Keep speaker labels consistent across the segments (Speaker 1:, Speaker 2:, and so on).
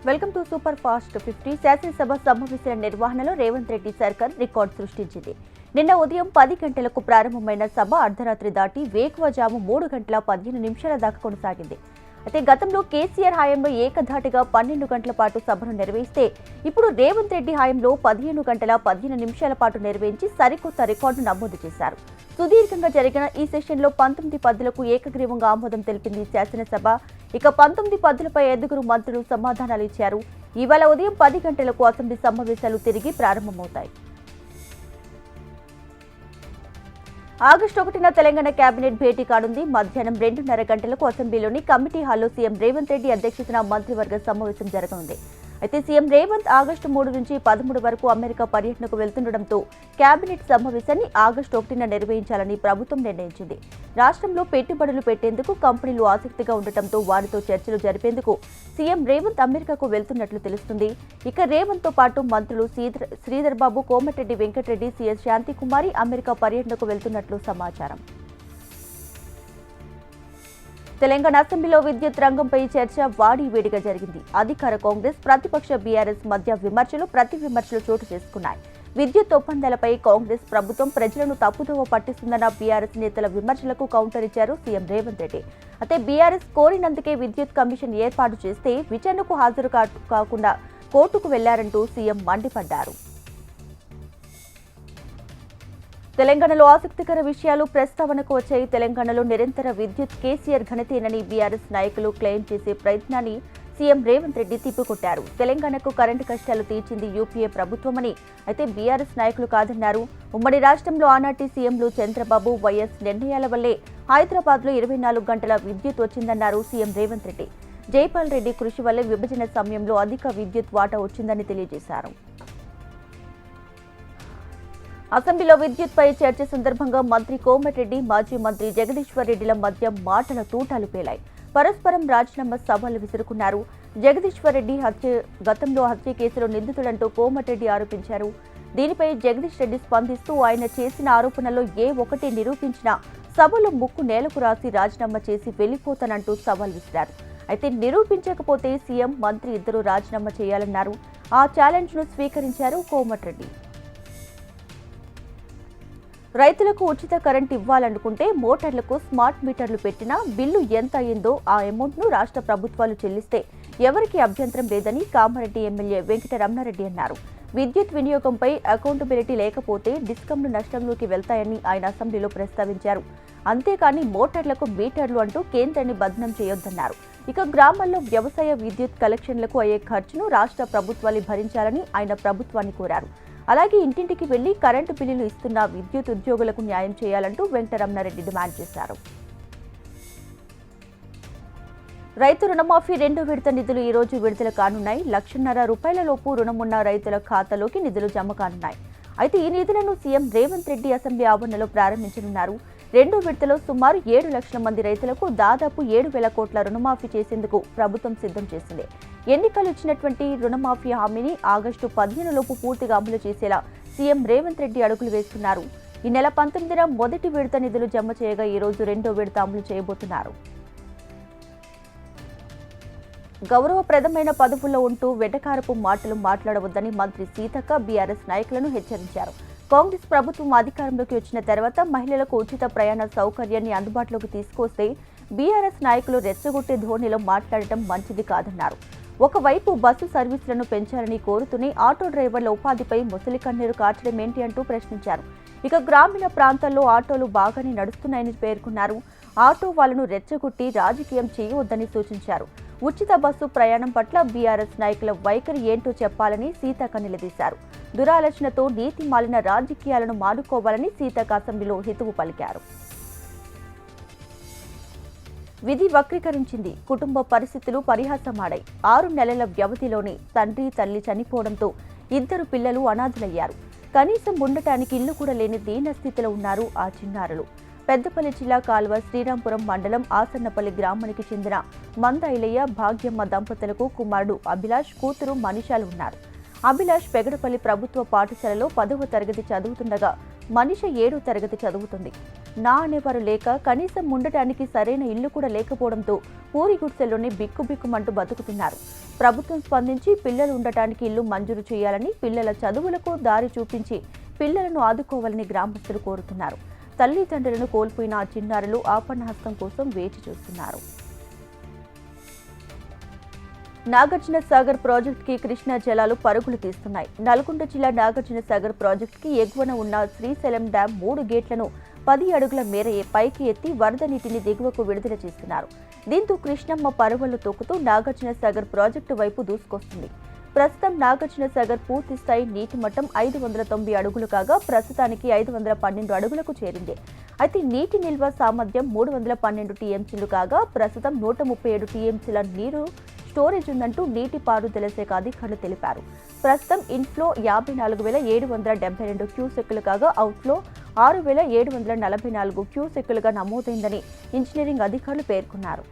Speaker 1: Welcome to super fast 50. శాసనసభ సమావేశాల నిర్వహణలో రేవంత్ రెడ్డి సర్కార్ రికార్డు సృష్టించింది. నిన్న ఉదయం 10 గంటలకు ప్రారంభమైన సభ అర్ధరాత్రి దాటి వేకువజాము 3 గంటల 15 నిమిషాల దాకా కొనసాగింది. అయితే గతంలో కేసీఆర్ హయాంలో ఏకధాటిగా 12 గంటల పాటు సభను నిర్వహిస్తే ఇప్పుడు రేవంత్ రెడ్డి హయాంలో 15 గంటల 15 నిమిషాల పాటు నిర్వహించి సరికొత్త రికార్డు నమోదు చేశారు. సుదీర్ఘంగా జరిగిన ఈ సెషన్లో 19 పద్దులకు ఏకగ్రీవంగా ఆమోదం తెలిపింది శాసనసభ. ఇక 19 పద్దులపై 5 మంత్రులు సమాధానాలు ఇచ్చారు. ఇవాళ ఉదయం 10 గంటలకు అసెంబ్లీ సమావేశాలు తిరిగి ప్రారంభమవుతాయి. ఆగస్టు 1న తెలంగాణ కేబినెట్ భేటీ కానుంది. మధ్యాహ్నం 2:30 గంటలకు అసెంబ్లీలోని కమిటీ హాల్లో సీఎం రేవంత్ రెడ్డి అధ్యక్షతన మంత్రివర్గ సమావేశం జరగనుంది. అయితే సీఎం రేవంత్ ఆగస్టు 3 నుంచి 13 వరకు అమెరికా పర్యటనకు వెళ్తుండటంతో కేబినెట్ సమావేశాన్ని ఆగస్టు 1న నిర్వహించాలని ప్రభుత్వం నిర్ణయించింది. రాష్ట్రంలో పెట్టుబడులు పెట్టేందుకు కంపెనీలు ఆసక్తిగా ఉండటంతో వారితో చర్చలు జరిపేందుకు సీఎం రేవంత్ అమెరికాకు వెళ్తున్నట్లు తెలుస్తుంది. ఇక రేవంత్ తో పాటు మంత్రులు శ్రీధర్ బాబు, కోమటిరెడ్డి వెంకటరెడ్డి, సీఎస్ శాంతికుమారి అమెరికా పర్యటనకు వెళ్తున్నట్లు సమాచారం. తెలంగాణ అసెంబ్లీలో విద్యుత్ రంగంపై చర్చ వాడివేడిగా జరిగింది. అధికార కాంగ్రెస్, ప్రతిపక్ష బీఆర్ఎస్ మధ్య విమర్శలు, ప్రతి విమర్శలు చోటు చేసుకున్నాయి. విద్యుత్ ఒప్పందాలపై కాంగ్రెస్ ప్రభుత్వం ప్రజలను తప్పుదోవ పట్టిస్తుందన్న బీఆర్ఎస్ నేతల విమర్శలకు కౌంటర్ ఇచ్చారు సీఎం రేవంత్ రెడ్డి. అయితే బీఆర్ఎస్ కోరినందుకే విద్యుత్ కమిషన్ ఏర్పాటు చేస్తే విచారణకు హాజరు కాకుండా కోర్టుకు వెళ్లారంటూ సీఎం మండిపడ్డారు. తెలంగాణలో ఆసక్తికర విషయాలు ప్రస్తావనకు వచ్చాయి. తెలంగాణలో నిరంతర విద్యుత్ కేసీఆర్ ఘనతేనని బీఆర్ఎస్ నాయకులు క్లెయిమ్ చేసే ప్రయత్నాన్ని సీఎం రేవంత్ రెడ్డి తిప్పికొట్టారు. తెలంగాణకు కరెంటు కష్టాలు తీర్చింది యూపీఏ ప్రభుత్వమని, అయితే బీఆర్ఎస్ నాయకులు కాదన్నారు. ఉమ్మడి రాష్ట్రంలో ఆనాటి సీఎంలు చంద్రబాబు, వైఎస్ నిర్ణయాల వల్లే హైదరాబాద్లో 24 గంటల విద్యుత్ వచ్చిందన్నారు సీఎం రేవంత్ రెడ్డి. జైపాల్ రెడ్డి కృషి వల్లే విభజన సమయంలో అధిక విద్యుత్ వాటా వచ్చిందని తెలియజేశారు. అసెంబ్లీలో విద్యుత్పై చర్చ సందర్భంగా మంత్రి కోమటిరెడ్డి, మాజీ మంత్రి జగదీశ్వర్ రెడ్డిల మధ్య మాటల తూటాలు పేలాయి. పరస్పరం రాజీనామా సవాళ్లు విసురుకున్నారు. జగదీశ్వర్ రెడ్డి గతంలో హత్య కేసులో నిందితుడంటూ కోమటిరెడ్డి ఆరోపించారు. దీనిపై జగదీష్ రెడ్డి స్పందిస్తూ ఆయన చేసిన ఆరోపణలో ఏ ఒక్కటి నిరూపించినా సభలో ముక్కు నేలకు రాసి రాజీనామా చేసి వెళ్లిపోతానంటూ సవాల్ విసిరారు. అయితే నిరూపించకపోతే సీఎం, మంత్రి ఇద్దరు రాజీనామా చేయాలన్నారు. ఆ ఛాలెంజ్ ను స్వీకరించారు కోమటిరెడ్డి. రైతులకు ఉచిత కరెంట్ ఇవ్వాలనుకుంటే మోటార్లకు స్మార్ట్ మీటర్లు పెట్టినా బిల్లు ఎంత అయిందో ఆ అమౌంట్ను రాష్ట్ర ప్రభుత్వాలు చెల్లిస్తే ఎవరికీ అభ్యంతరం లేదని కామారెడ్డి ఎమ్మెల్యే వెంకటరమణారెడ్డి అన్నారు. విద్యుత్ వినియోగంపై అకౌంటబిలిటీ లేకపోతే డిస్కంలు నష్టంలోకి వెళ్తాయని ఆయన అసెంబ్లీలో ప్రస్తావించారు. అంతేకాని మోటార్లకు మీటర్లు అంటూ కేంద్రాన్ని బదనం చేయొద్దన్నారు. ఇక గ్రామాల్లో వ్యవసాయ విద్యుత్ కలెక్షన్లకు అయ్యే ఖర్చును రాష్ట్ర ప్రభుత్వాలు భరించాలని ఆయన ప్రభుత్వాన్ని కోరారు. అలాగే ఇంటింటికి వెళ్లి కరెంటు బిల్లులు ఇస్తున్న విద్యుత్ ఉద్యోగులకు న్యాయం చేయాలంటూ వెంకటరమణారెడ్డి డిమాండ్ చేశారు. రైతు రుణమాఫీ 2వ విడత నిధులు ఈ రోజు విడుదల కానున్నాయి. 1,50,000 రూపాయల లోపు రుణమున్న రైతుల ఖాతాలోకి నిధులు జమ కానున్నాయి. అయితే ఈ నిధులను సీఎం రేవంత్ రెడ్డి అసెంబ్లీ ఆవరణలో ప్రారంభించనున్నారు. 2వ విడతలో సుమారు 7 లక్షల మంది రైతులకు దాదాపు 7,000 కోట్ల రుణమాఫీ చేసేందుకు ప్రభుత్వం సిద్ధం చేసింది. ఎన్నికలు ఇచ్చినటువంటి రుణమాఫీ హామీని ఆగస్టు 15 లోపు పూర్తిగా అమలు చేసేలా సీఎం రేవంత్ రెడ్డి అడుగులు వేస్తున్నారు. ఈ నెల 19న మొదటి విడత నిధులు జమ చేయగా ఈ రోజు 2వ విడత అమలు చేయబోతున్నారు. గౌరవప్రదమైన పదవుల్లో ఉంటూ వెటకారపు మాటలు మాట్లాడవద్దని మంత్రి సీతక్క బీఆర్ఎస్ నాయకులను హెచ్చరించారు. కాంగ్రెస్ ప్రభుత్వం అధికారంలోకి వచ్చిన తర్వాత మహిళలకు ఉచిత ప్రయాణ సౌకర్యాన్ని అందుబాటులోకి తీసుకొస్తే బీఆర్ఎస్ నాయకులు రెచ్చగొట్టే ధోరణిలో మాట్లాడటం మంచిది కాదన్నారు. ఒకవైపు బస్సు సర్వీసులను పెంచాలని కోరుతూనే ఆటో డ్రైవర్ల ఉపాధిపై ముసలి కన్నీరు కార్చడం ఏంటి అంటూ ప్రశ్నించారు. ఇక గ్రామీణ ప్రాంతాల్లో ఆటోలు బాగానే నడుస్తున్నాయని పేర్కొన్నారు. ఆటో వాళ్లను రెచ్చగొట్టి రాజకీయం చేయవద్దని సూచించారు. ఉచిత బస్సు ప్రయాణం పట్ల బీఆర్ఎస్ నాయకుల వైఖరి ఏంటో చెప్పాలని సీతక్క నిలదీశారు. దురాలోచనతో నీతి మాలిన రాజకీయాలను మానుకోవాలని సీతక్క అసెంబ్లీలో హితవు పలికారు. విధి వక్రీకరించింది. కుటుంబ పరిస్థితులు పరిహాసమాడాయి. 6 నెలల వ్యవధిలోనే తండ్రి, తల్లి చనిపోవడంతో 2 పిల్లలు అనాథులయ్యారు. కనీసం ఉండటానికి ఇల్లు కూడా లేని దీనస్థితిలో ఉన్నారు ఆ చిన్నారులు. పెద్దపల్లి జిల్లా కాల్వ శ్రీరాంపురం మండలం ఆసన్నపల్లి గ్రామానికి చెందిన మంద ఐలయ్య, భాగ్యమ్మ దంపతులకు కుమారుడు అభిలాష్, కూతురు మనిషాలు ఉన్నారు. అభిలాష్ పెగడపల్లి ప్రభుత్వ పాఠశాలలో 10వ తరగతి చదువుతుండగా మనిష 7వ తరగతి చదువుతుంది. నా అనేవారు లేక కనీసం ఉండటానికి సరైన ఇల్లు కూడా లేకపోవడంతో పూరి గుడిసెల్లోనే బిక్కుబిక్కుమంటూ బతుకుతున్నారు. ప్రభుత్వం స్పందించి పిల్లలు ఉండటానికి ఇల్లు మంజూరు చేయాలని, పిల్లల చదువులకు దారి చూపించి పిల్లలను ఆదుకోవాలని గ్రామస్తులు కోరుతున్నారు. తల్లిదండ్రులను కోల్పోయిన ఆ చిన్నారులు ఆపన్నహస్తం కోసం వేచి చూస్తున్నారు. నాగార్జున సాగర్ ప్రాజెక్టుకి కృష్ణా జలాలు పరుగులు తీస్తున్నాయి. నల్గొండ జిల్లా నాగార్జున సాగర్ ప్రాజెక్టుకి ఎగువన ఉన్న శ్రీశైలం డ్యాం 3 గేట్లను 10 అడుగుల మేర పైకి ఎత్తి వరద నీటిని దిగువకు విడుదల చేస్తున్నారు. దీంతో కృష్ణమ్మ పరవళ్లు తొక్కుతూ నాగార్జున సాగర్ ప్రాజెక్టు వైపు దూసుకొస్తుంది. ప్రస్తుతం నాగార్జున సాగర్ పూర్తి స్థాయి నీటి మట్టం 590 అడుగులు కాగా ప్రస్తుతానికి 512 అడుగులకు చేరింది. అయితే నీటి నిల్వ సామర్థ్యం 312 టీఎంసీలు కాగా ప్రస్తుతం 137 టీఎంసీల నీరు స్టోరేజ్ ఉందంటూ నీటిపారుదల శాఖ అధికారులు తెలిపారు. ప్రస్తుతం ఇన్ఫ్లో 54,772 క్యూసెక్కులు కాగా అవుట్ఫ్లో 6,744 క్యూసెక్కులుగా నమోదైందని ఇంజనీరింగ్ అధికారులు పేర్కొన్నారు.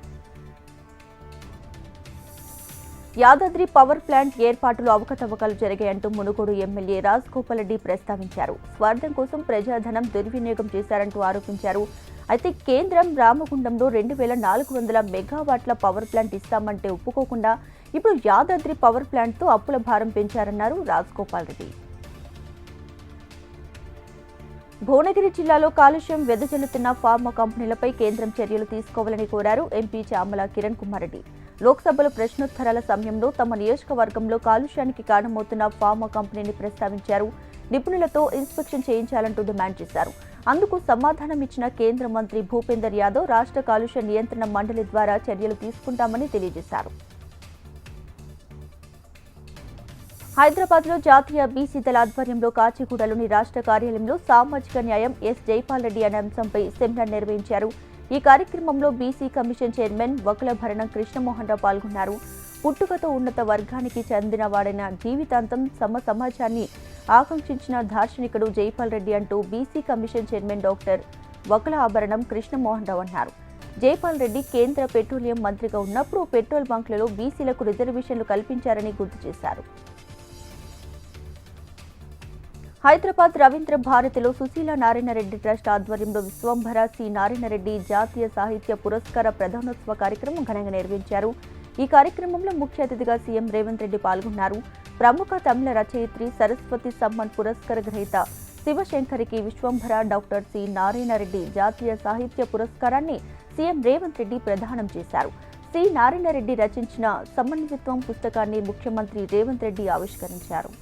Speaker 1: యాదాద్రి పవర్ ప్లాంట్ ఏర్పాటులో అవకతవకలు జరిగాయంటూ మునుగోడు ఎమ్మెల్యే రాజగోపాల్ రెడ్డి ప్రస్తావించారు. స్వార్థం కోసం ప్రజాధనం దుర్వినియోగం చేశారంటూ ఆరోపించారు. అయితే కేంద్రం రామగుండంలో 2,400 మెగావాట్ల పవర్ ప్లాంట్ ఇస్తామంటే ఒప్పుకోకుండా ఇప్పుడు యాదాద్రి పవర్ ప్లాంట్తో అప్పుల భారం పెంచారన్నారు రాజగోపాల్ రెడ్డి. భువనగిరి జిల్లాలో కాలుష్యం వెదజల్లుతున్న ఫార్మా కంపెనీలపై కేంద్రం చర్యలు తీసుకోవాలని కోరారు ఎంపీ చామల కిరణ్ కుమార్ రెడ్డి. లోక్సభలో ప్రశ్నోత్తరాల సమయంలో తమ నియోజకవర్గంలో కాలుష్యానికి కారణమవుతున్న ఫార్మా కంపెనీని ప్రస్తావించారు. నిపుణులతో ఇన్స్పెక్షన్ చేయించాలంటూ డిమాండ్ చేశారు. అందుకు సమాధానం ఇచ్చిన కేంద్ర మంత్రి భూపేందర్ యాదవ్ రాష్ట్ర కాలుష్య నియంత్రణ మండలి ద్వారా చర్యలు తీసుకుంటామని తెలియజేశారు. హైదరాబాద్లో జాతీయ బీసీ దళ ఆధ్వర్యంలో కాచిగూడలోని రాష్ట్ర కార్యాలయంలో సామాజిక న్యాయం ఎస్ జైపాల్ రెడ్డి అనే అంశంపై సెమినార్ నిర్వహించారు. ఈ కార్యక్రమంలో BC commission chairman Vakula Bharanam Krishnamohan Rao పాల్గొన్నారు. పుట్టుకతో ఉన్నత వర్గానికి చెందిన వాడైన జీవితాంతం సమాజాన్ని ఆకాంక్షించిన దార్శనికుడు జైపాల్ రెడ్డి అంటూ BC commission chairman doctor Vakula ఆభరణం కృష్ణమోహన్ రావు అన్నారు. జైపాల్ రెడ్డి కేంద్ర పెట్రోలియం మంత్రిగా ఉన్నప్పుడు పెట్రోల్ బంక్లలో బీసీలకు రిజర్వేషన్లు కల్పించారని గుర్తు చేశారు. హైదరాబాద్ రవీంద్ర భారతిలో సుశీల నారాయణరెడ్డి ట్రస్ట్ ఆధ్వర్యంలో విశ్వంభర సి నారాయణరెడ్డి జాతీయ సాహిత్య పురస్కార ప్రధానోత్సవ కార్యక్రమం ఘనంగా నిర్వహించారు. ఈ కార్యక్రమంలో ముఖ్య అతిథిగా సీఎం రేవంత్ రెడ్డి పాల్గొన్నారు. ప్రముఖ తమిళ రచయిత్రి సరస్వతి సమ్మన్ పురస్కార గ్రహీత శివశంకరికి విశ్వంభర డాక్టర్ సి నారాయణరెడ్డి జాతీయ సాహిత్య పురస్కారాన్ని సీఎం రేవంత్ రెడ్డి ప్రదానం చేశారు. సి నారాయణరెడ్డి రచించిన సమన్విత్వం పుస్తకాన్ని ముఖ్యమంత్రి రేవంత్ రెడ్డి ఆవిష్కరించారు.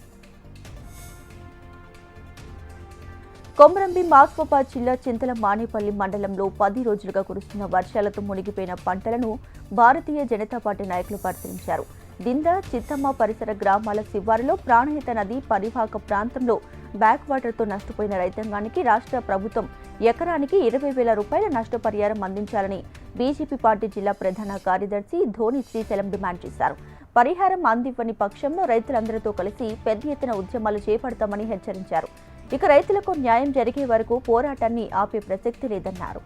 Speaker 1: కొమరంభీం ఆసిఫాబాద్ జిల్లా చింతల మానేపల్లి మండలంలో 10 రోజులుగా కురుస్తున్న వర్షాలతో మునిగిపోయిన పంటలను భారతీయ జనతా పార్టీ నాయకులు పరిశీలించారు. దింద, చిత్తమ్మ పరిసర గ్రామాల శివారులో ప్రాణహిత నది పరివాహక ప్రాంతంలో బ్యాక్ వాటర్తో నష్టపోయిన రైతాంగానికి రాష్ట్ర ప్రభుత్వం ఎకరానికి 20,000 రూపాయల నష్టపరిహారం అందించాలని బీజేపీ పార్టీ జిల్లా ప్రధాన కార్యదర్శి ధోని శ్రీశైలం డిమాండ్ చేశారు. పరిహారం అందివ్వని పక్షంలో రైతులందరితో కలిసి పెద్ద ఎత్తున ఉద్యమాలు చేపడతామని హెచ్చరించారు. ఇక రైతులకు న్యాయం జరిగే వరకు పోరాటాన్ని ఆపే ప్రసక్తి లేదన్నారు.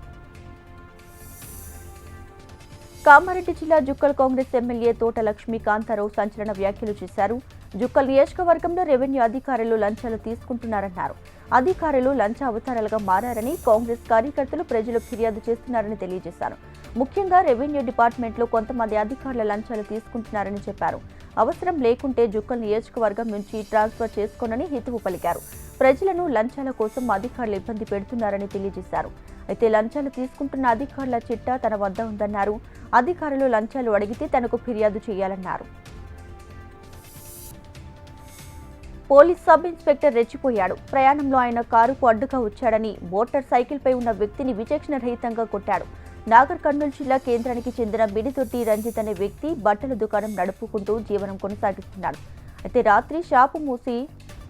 Speaker 1: కామారెడ్డి జిల్లా జుక్కల్ కాంగ్రెస్ ఎమ్మెల్యే తోట లక్ష్మీకాంతారావు సంచలన వ్యాఖ్యలు చేశారు. జుక్కల్ నియోజకవర్గంలో రెవెన్యూ అధికారులు లంచాలు తీసుకుంటున్నారన్నారు. అధికారులు లంచ అవతారాలుగా మారారని, కాంగ్రెస్ కార్యకర్తలు ప్రజలు ఫిర్యాదు చేస్తున్నారని తెలియజేశారు. ముఖ్యంగా రెవెన్యూ డిపార్ట్మెంట్లో కొంతమంది అధికారుల లంచాలు తీసుకుంటున్నారని చెప్పారు. అవసరం లేకుంటే జుక్కల్ నియోజకవర్గం నుంచి ట్రాన్స్ఫర్ చేసుకోనని హితవు పలికారు. ప్రజలను లంచాల కోసం అధికారులు ఇబ్బంది పెడుతున్నారని తెలియజేశారు. అయితే లంచాలు తీసుకుంటున్న అధికారుల చిట్టా తన వద్ద ఉందన్నారు. అధికారులు లంచాలు అడిగితే తనకు ఫిర్యాదు చేయాలన్నారు. పోలీస్ సబ్ ఇన్స్పెక్టర్ రెచ్చిపోయాడు. ప్రయాణంలో ఆయన కారుకు అడ్డుగా వచ్చాడని మోటార్ సైకిల్పై ఉన్న వ్యక్తిని విచక్షణ రహితంగా కొట్టాడు. నాగర్ కర్నూలు జిల్లా కేంద్రానికి చెందిన బిడితొట్టి రంజిత్ అనే వ్యక్తి బట్టల దుకాణం నడుపుకుంటూ జీవనం కొనసాగిస్తున్నాడు. అయితే రాత్రి షాపు మూసి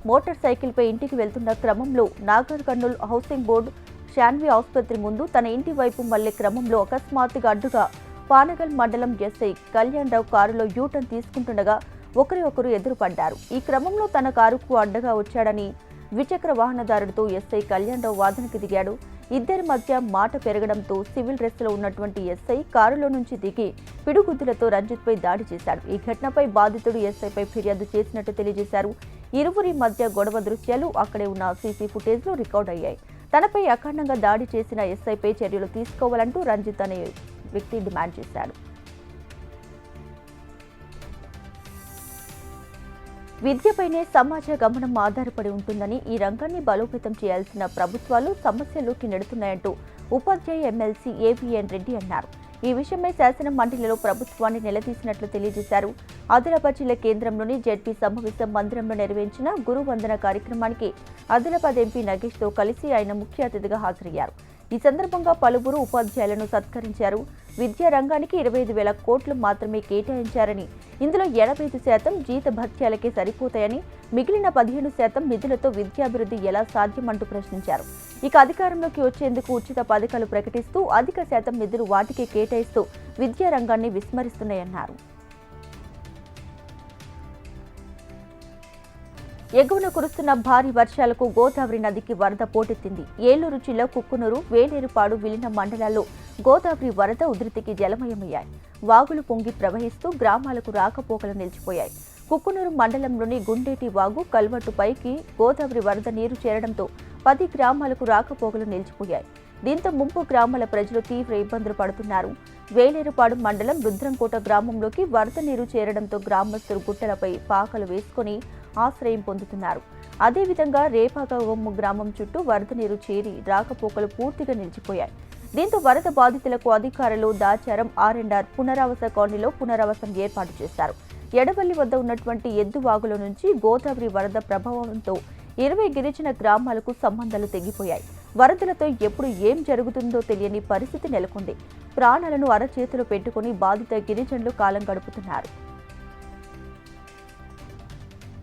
Speaker 1: మోటార్ సైకిల్పై ఇంటికి వెళ్తున్న క్రమంలో నాగర్ కర్నూలు హౌసింగ్ బోర్డు శాన్వి ఆసుపత్రి ముందు తన ఇంటి వైపు మళ్లే క్రమంలో అకస్మాత్తుగా అడ్డుగా పానగల్ మండలం ఎస్ఐ కళ్యాణ్ రావు కారులో యూటర్న్ తీసుకుంటుండగా ఒకరు ఎదురుపడ్డారు. ఈ క్రమంలో తన కారుకు అడ్డగా వచ్చాడని ద్విచక్ర వాహనదారుడితో ఎస్ఐ కళ్యాణ్ రావు వాదనకు దిగాడు. ఇద్దరి మధ్య మాట పెరగడంతో సివిల్ డ్రెస్లో ఉన్నటువంటి ఎస్ఐ కారులో నుంచి దిగి పిడుగుద్దులతో రంజిత్పై దాడి చేశాడు. ఈ ఘటనపై బాధితుడు ఎస్ఐపై ఫిర్యాదు చేసినట్టు తెలియజేశారు. ఇరువురి మధ్య గొడవ దృశ్యాలు అక్కడే ఉన్న సీసీ ఫుటేజ్లో రికార్డ్ అయ్యాయి. తనపై అఖండంగా దాడి చేసిన ఎస్ఐపై చర్యలు తీసుకోవాలంటూ రంజిత్ అనే వ్యక్తి డిమాండ్ చేశాడు. విద్యపైనే సమాజ గమనం ఆధారపడి ఉంటుందని, ఈ రంగాన్ని బలోపేతం చేయాల్సిన ప్రభుత్వాలు సమస్యలోకి నెడుతున్నాయంటూ ఉపాధ్యాయ ఎమ్మెల్సీ ఏబీఎన్ రెడ్డి అన్నారు. ఈ విషయమై శాసన మండలిలో ప్రభుత్వాన్ని నిలదీసినట్లు తెలియజేశారు. ఆదిలాబాద్ జిల్లా కేంద్రంలోని జెడ్పీ సమావేశ మందిరంలో నిర్వహించిన గురువందన కార్యక్రమానికి ఆదిలాబాద్ ఎంపీ నగేష్తో కలిసి ఆయన ముఖ్య అతిథిగా హాజరయ్యారు. ఈ సందర్భంగా పలువురు ఉపాధ్యాయులను సత్కరించారు. విద్యా రంగానికి 25,000 కోట్లు మాత్రమే కేటాయించారని, ఇందులో 85% జీత భత్యాలకే సరిపోతాయని, మిగిలిన 15% నిధులతో విద్యాభివృద్ధి ఎలా సాధ్యమంటూ ప్రశ్నించారు. ఇక అధికారంలోకి వచ్చేందుకు ఉచిత పథకాలు ప్రకటిస్తూ అధిక శాతం నిధులు వాటికే కేటాయిస్తూ విద్యా రంగాన్ని విస్మరిస్తున్నాయన్నారు. ఎగువన కురుస్తున్న భారీ వర్షాలకు గోదావరి నదికి వరద పోటెత్తింది. ఏలూరు జిల్లా కుక్కునూరు, వేలేరుపాడు, విలీన మండలాల్లో గోదావరి వరద ఉధృతికి జలమయమయ్యాయి. వాగులు పొంగి ప్రవహిస్తూ గ్రామాలకు రాకపోకలు నిలిచిపోయాయి. కుక్కునూరు మండలంలోని గుండేటి వాగు కల్వట్టు పైకి గోదావరి వరద నీరు చేరడంతో 10 గ్రామాలకు రాకపోకలు నిలిచిపోయాయి. దీంతో ముంపు గ్రామాల ప్రజలు తీవ్ర ఇబ్బందులు పడుతున్నారు. వేలేరుపాడు మండలం రుద్రంకోట గ్రామంలోకి వరద నీరు చేరడంతో గ్రామస్తులు గుట్టలపై పాకలు వేసుకుని ఆశ్రయం పొందుతున్నారు. అదేవిధంగా రేపాగవమ్ము గ్రామం చుట్టూ వరద నీరు చేరి రాకపోకలు పూర్తిగా నిలిచిపోయాయి. దీంతో వరద బాధితులకు అధికారులు దాచారం R&R పునరావాస కాలనీలో పునరావాసం ఏర్పాటు చేశారు. ఎడవల్లి వద్ద ఉన్నటువంటి ఎద్దువాగుల నుంచి గోదావరి వరద ప్రభావంతో 20 గిరిజన గ్రామాలకు సంబంధాలు తెగిపోయాయి. వరదలతో ఎప్పుడు ఏం జరుగుతుందో తెలియని పరిస్థితి నెలకొంది. ప్రాణాలను అరచేతులు పెట్టుకుని బాధిత గిరిజనులు కాలం గడుపుతున్నారు.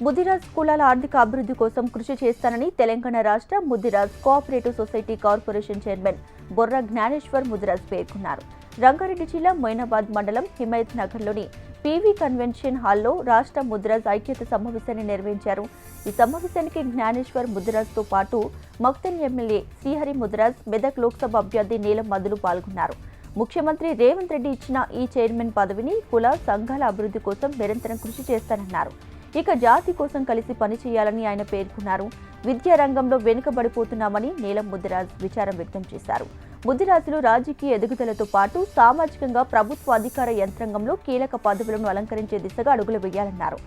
Speaker 1: ముదిరాజ్ కులాల ఆర్థిక అభివృద్ధి కోసం కృషి చేస్తానని తెలంగాణ రాష్ట్ర Mudiraj cooperative society corporation chairman Borra Gnaneshwar Mudiraj పేర్కొన్నారు. రంగారెడ్డి జిల్లా మొయినాబాద్ మండలం హిమాయత్ నగర్లోని పీవీ కన్వెన్షన్ హాల్లో రాష్ట్ర ముదిరాజ్ ఐక్యత సమావేశాన్ని నిర్వహించారు. ఈ సమావేశానికి జ్ఞానేశ్వర్ ముదిరాజ్తో పాటు మక్తల్ ఎమ్మెల్యే శ్రీహరి ముదిరాజ్, మెదక్ లోక్సభ అభ్యర్థి నీలం మధులు పాల్గొన్నారు. ముఖ్యమంత్రి రేవంత్ రెడ్డి ఇచ్చిన ఈ చైర్మన్ పదవిని కుల సంఘాల అభివృద్ధి కోసం నిరంతరం కృషి చేస్తానన్నారు. ఇక జాతి కోసం కలిసి పనిచేయాలని ఆయన పేర్కొన్నారు. విద్యా రంగంలో వెనుకబడిపోతున్నామని నీలం ముదిరాజ్ విచారం వ్యక్తం చేశారు. ముదిరాజులు రాజకీయ ఎదుగుదలతో పాటు సామాజికంగా ప్రభుత్వ అధికార యంత్రాంగంలో కీలక పదవులను అలంకరించే దిశగా అడుగులు వేయాలన్నారు.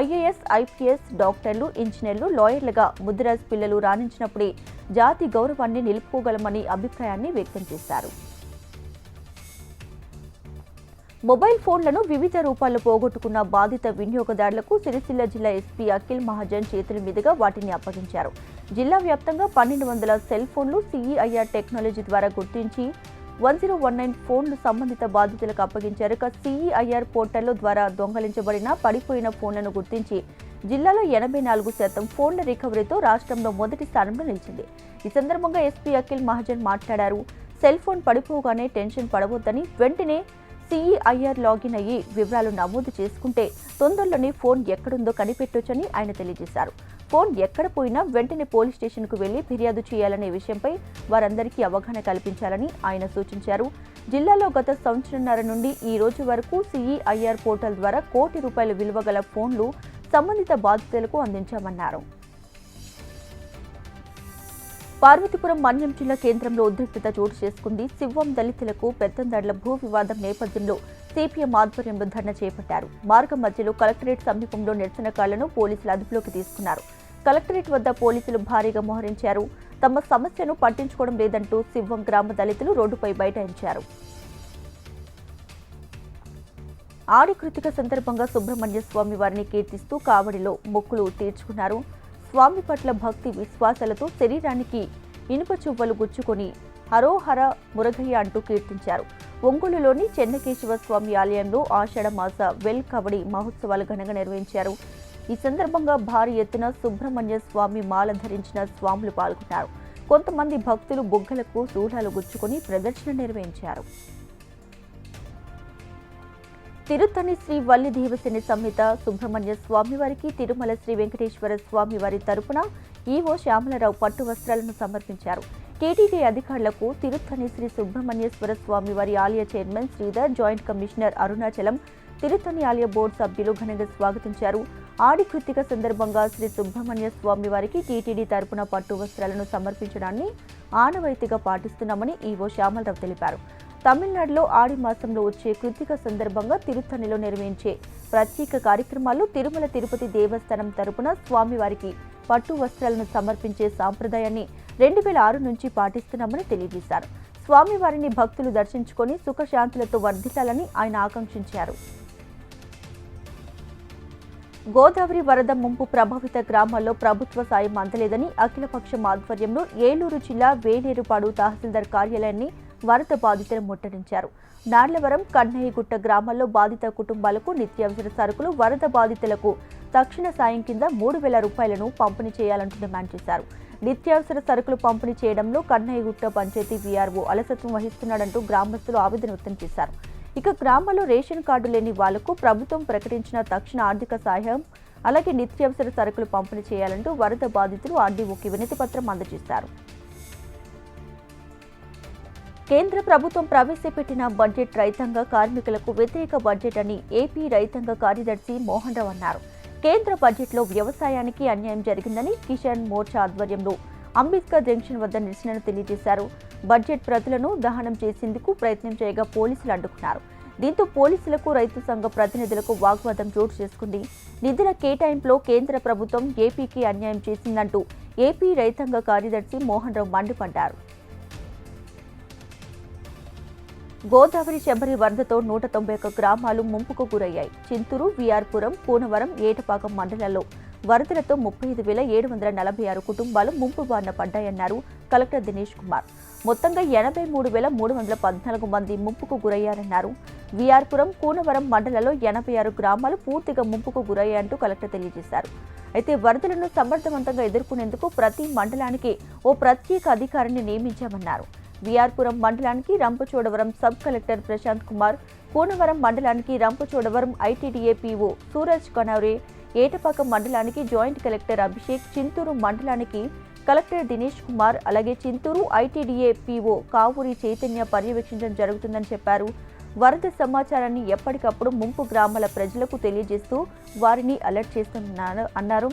Speaker 1: IAS, IPS, డాక్టర్లు, ఇంజనీర్లు, లాయర్లుగా ముదిరాజ్ పిల్లలు రాణించినప్పుడే జాతి గౌరవాన్ని నిలుపుకోగలమని అభిప్రాయాన్ని వ్యక్తం చేశారు. మొబైల్ ఫోన్లను వివిధ రూపాల్లో పోగొట్టుకున్న బాధిత వినియోగదారులకు సిరిసిల్ల జిల్లా ఎస్పీ అఖిల్ మహాజన్ చేతుల మీదుగా వాటిని అప్పగించారు. జిల్లా వ్యాప్తంగా 1200 సెల్ ఫోన్లు CEIR టెక్నాలజీ ద్వారా గుర్తించి 1019 ఫోన్లు సంబంధిత బాధితులకు అప్పగించారు. CEIR పోర్టల్లో ద్వారా దొంగలించబడిన, పడిపోయిన ఫోన్లను గుర్తించి జిల్లాలో 84% ఫోన్ల రికవరీతో రాష్ట్రంలో మొదటి స్థానంలో నిలిచింది. ఈ సందర్భంగా ఎస్పీ అఖిల్ మహాజన్ మాట్లాడారు. సెల్ ఫోన్ పడిపోగానే టెన్షన్ పడవద్దని, వెంటనే CEIR లాగిన్ అయ్యి వివరాలు నమోదు చేసుకుంటే తొందరలోనే ఫోన్ ఎక్కడుందో కనిపెట్టొచ్చని ఆయన తెలియజేశారు. ఫోన్ ఎక్కడ పోయినా వెంటనే పోలీస్ స్టేషన్కు వెళ్లి ఫిర్యాదు చేయాలనే విషయంపై వారందరికీ అవగాహన కల్పించాలని ఆయన సూచించారు. జిల్లాలో గత సంవత్సరంన్నర నుండి ఈ రోజు వరకు CEIR పోర్టల్ ద్వారా ₹1 కోటి విలువ గల ఫోన్లు సంబంధిత బాధితులకు అందించామన్నారు. పార్వతీపురం మన్యం జిల్లా కేంద్రంలో ఉద్రిక్తత చోటు చేసుకుంది. శివం దళితులకు పెత్తందాడుల భూ వివాదం నేపథ్యంలో CPM ఆధ్వర్యంలో ధర్నా చేపట్టారు. మార్గం మధ్యలో కలెక్టరేట్ సమీపంలో నిరసనకారులను పోలీసులు అదుపులోకి తీసుకున్నారు. కలెక్టరేట్ వద్ద పోలీసులు భారీగా మోహరించారు. తమ సమస్యను పట్టించుకోవడం లేదంటూ శివం గ్రామ దళితులు రోడ్డుపై బైఠాయించారు. ఆడి కృతిక సందర్భంగా సుబ్రహ్మణ్య స్వామి వారిని కీర్తిస్తూ కావడిలో మొక్కులు తీర్చుకున్నారు. స్వామి పట్ల భక్తి విశ్వాసాలతో శరీరానికి ఇనుప చువ్వలు గుచ్చుకొని హరోహర మురగయ్య అంటూ కీర్తించారు. ఒంగోలులోని చెన్నకేశవ స్వామి ఆలయంలో ఆషాఢ మాస వెల్ కబడి మహోత్సవాలు ఘనంగా నిర్వహించారు. ఈ సందర్భంగా భారీ ఎత్తున సుబ్రహ్మణ్య స్వామి మాల ధరించిన స్వాములు పాల్గొన్నారు. కొంతమంది భక్తులు బొగ్గలకు శూలాలు గుచ్చుకొని ప్రదర్శన నిర్వహించారు. తిరుత్తణి శ్రీ వల్లి దేవసేన సమేత సుబ్రహ్మణ్య స్వామి వారికి తిరుమల శ్రీ వెంకటేశ్వర స్వామి వారి తరపున ఈవో శ్యామలరావు పట్టు వస్త్రాలను సమర్పించారు. టీటీడీ అధికారులకు తిరుత్తణి శ్రీ సుబ్రహ్మణ్యేశ్వర స్వామి వారి ఆలయ chairman Sridhar, joint commissioner Arunachalam, Tiruttani ఆలయ బోర్డు సభ్యులు ఘనంగా స్వాగతించారు. ఆడి కృతిక సందర్భంగా శ్రీ సుబ్రహ్మణ్య స్వామి వారికి టీటీడీ తరపున పట్టు వస్త్రాలను సమర్పించడాన్ని ఆనవాయితీగా పాటిస్తున్నామని ఈవో శ్యామలరావు తెలిపారు. తమిళనాడులో ఆడి మాసంలో వచ్చే కృతిక సందర్భంగా తిరుత్తణిలో నిర్వహించే ప్రత్యేక కార్యక్రమాల్లో తిరుమల తిరుపతి దేవస్థానం తరపున స్వామివారికి పట్టు వస్త్రాలను సమర్పించే సాంప్రదాయాన్ని 2006 నుంచి పాటిస్తున్నామని తెలియజేశారు. స్వామివారిని భక్తులు దర్శించుకొని సుఖశాంతులతో వర్ధిల్లాలని ఆయన ఆకాంక్షించారు. గోదావరి వరద ముంపు ప్రభావిత గ్రామాల్లో ప్రభుత్వ సాయం అందలేదని అఖిలపక్షం ఆధ్వర్యంలో ఏలూరు జిల్లా వేలేరుపాడు తహసీల్దార్ కార్యాలయాన్ని వరద బాధితులు ముట్టడించారు. నార్లవరం, కన్నయ్యగుట్ట గ్రామాల్లో బాధిత కుటుంబాలకు నిత్యావసర సరుకులు, వరద బాధితులకు తక్షణ సాయం కింద 3,000 రూపాయలను పంపిణీ చేయాలంటూ డిమాండ్ చేశారు. నిత్యావసర సరుకులు పంపిణీ చేయడంలో కన్నయ్యగుట్ట పంచాయతీ వీఆర్ఓ అలసత్వం వహిస్తున్నాడంటూ గ్రామస్తులు ఆవేదన వ్యక్తం చేశారు. ఇక గ్రామాల్లో రేషన్ కార్డు లేని వాళ్లకు ప్రభుత్వం ప్రకటించిన తక్షణ ఆర్థిక సహాయం, అలాగే నిత్యావసర సరుకులు పంపిణీ చేయాలంటూ వరద బాధితులు ఆర్డీఓకి వినతి పత్రం అందజేశారు. కేంద్ర ప్రభుత్వం ప్రవేశపెట్టిన బడ్జెట్ రైతాంగ కార్మికులకు వ్యతిరేక బడ్జెట్ అని ఏపీ రైతాంగ కార్యదర్శి మోహన్ రావు అన్నారు. కేంద్ర బడ్జెట్లో వ్యవసాయానికి అన్యాయం జరిగిందని కిసాన్ మోర్చా ఆధ్వర్యంలో అంబేద్కర్ జంక్షన్ వద్ద నిరసనను తెలియజేశారు. బడ్జెట్ ప్రతులను దహనం చేసేందుకు ప్రయత్నం చేయగా పోలీసులు అడ్డుకున్నారు. దీంతో పోలీసులకు రైతు సంఘ ప్రతినిధులకు వాగ్వాదం చోటు చేసుకుంది. నిధుల కేటాయింపులో కేంద్ర ప్రభుత్వం ఏపీకి అన్యాయం చేసిందంటూ ఏపీ రైతాంగ కార్యదర్శి మోహన్ రావు మండిపడ్డారు. గోదావరి శబరి వరదతో 191 గ్రామాలు ముంపుకు గురయ్యాయి. చింతూరు, విఆర్పురం, కూనవరం, ఏటపాకం మండలాల్లో వరదలతో 35,746 కుటుంబాలు ముంపు బారిన పడ్డాయన్నారు కలెక్టర్ దినేష్ కుమార్. మొత్తంగా 83,314 మంది ముంపుకు గురయ్యారన్నారు. విఆర్పురం, కూనవరం మండలాల్లో 86 గ్రామాలు పూర్తిగా ముంపుకు గురయ్యాయంటూ కలెక్టర్ తెలియజేశారు. అయితే వరదలను సమర్థవంతంగా ఎదుర్కొనేందుకు ప్రతి మండలానికి ఓ ప్రత్యేక అధికారిని నియమించామన్నారు. విఆర్పురం మండలానికి రంపచోడవరం సబ్ కలెక్టర్ ప్రశాంత్ కుమార్, కూనవరం మండలానికి రంపచోడవరం ఐటీడీఏ పీఓ సూరజ్ కనౌరే, ఏటపాకం మండలానికి జాయింట్ కలెక్టర్ అభిషేక్, చింతూరు మండలానికి కలెక్టర్ దినేష్ కుమార్, అలాగే చింతూరు ఐటీడీఏ పీఓ కావూరి చైతన్య పర్యవేక్షించడం జరుగుతుందని చెప్పారు. వరద సమాచారాన్ని ఎప్పటికప్పుడు ముంపు గ్రామాల ప్రజలకు తెలియజేస్తూ వారిని అలర్ట్ చేస్తున్నారు.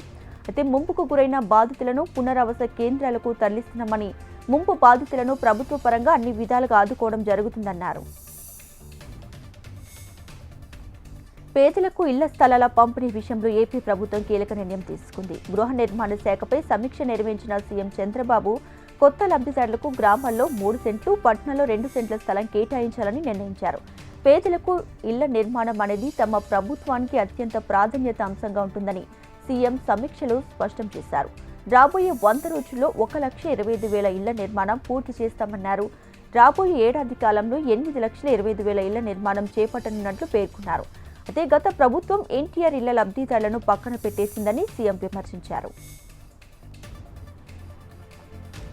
Speaker 1: అయితే ముంపుకు గురైన బాధితులను పునరావాస కేంద్రాలకు తరలిస్తున్నామని, ముంపు బాధితులను ప్రభుత్వ పరంగా అన్ని విధాలుగా ఆదుకోవడం జరుగుతుందన్నారు. పేదలకు ఇళ్ల స్థలాల పంపిణీ విషయంలో ఏపీ ప్రభుత్వం కీలక నిర్ణయం తీసుకుంది. గృహ నిర్మాణ శాఖపై సమీక్ష నిర్వహించిన సీఎం చంద్రబాబు కొత్త లబ్ధిదారులకు గ్రామాల్లో 3 సెంట్లు, పట్టణంలో 2 సెంట్ల స్థలం కేటాయించాలని నిర్ణయించారు. పేదలకు ఇళ్ల నిర్మాణం అనేది తమ ప్రభుత్వానికి అత్యంత ప్రాధాన్యత అంశంగా ఉంటుందని సీఎం సమీక్షలో స్పష్టం చేశారు. రాబోయే 100 రోజుల్లో 1,25,000 ఇళ్ల నిర్మాణం పూర్తి చేస్తామన్నారు. రాబోయే ఏడాది కాలంలో 8,25,000 ఇళ్ల నిర్మాణం చేపట్టనున్నట్లు పేర్కొన్నారు. అయితే గత ప్రభుత్వం ఎన్టీఆర్ ఇళ్ల లబ్ధిదారులను పక్కన పెట్టేసిందని సీఎం విమర్శించారు.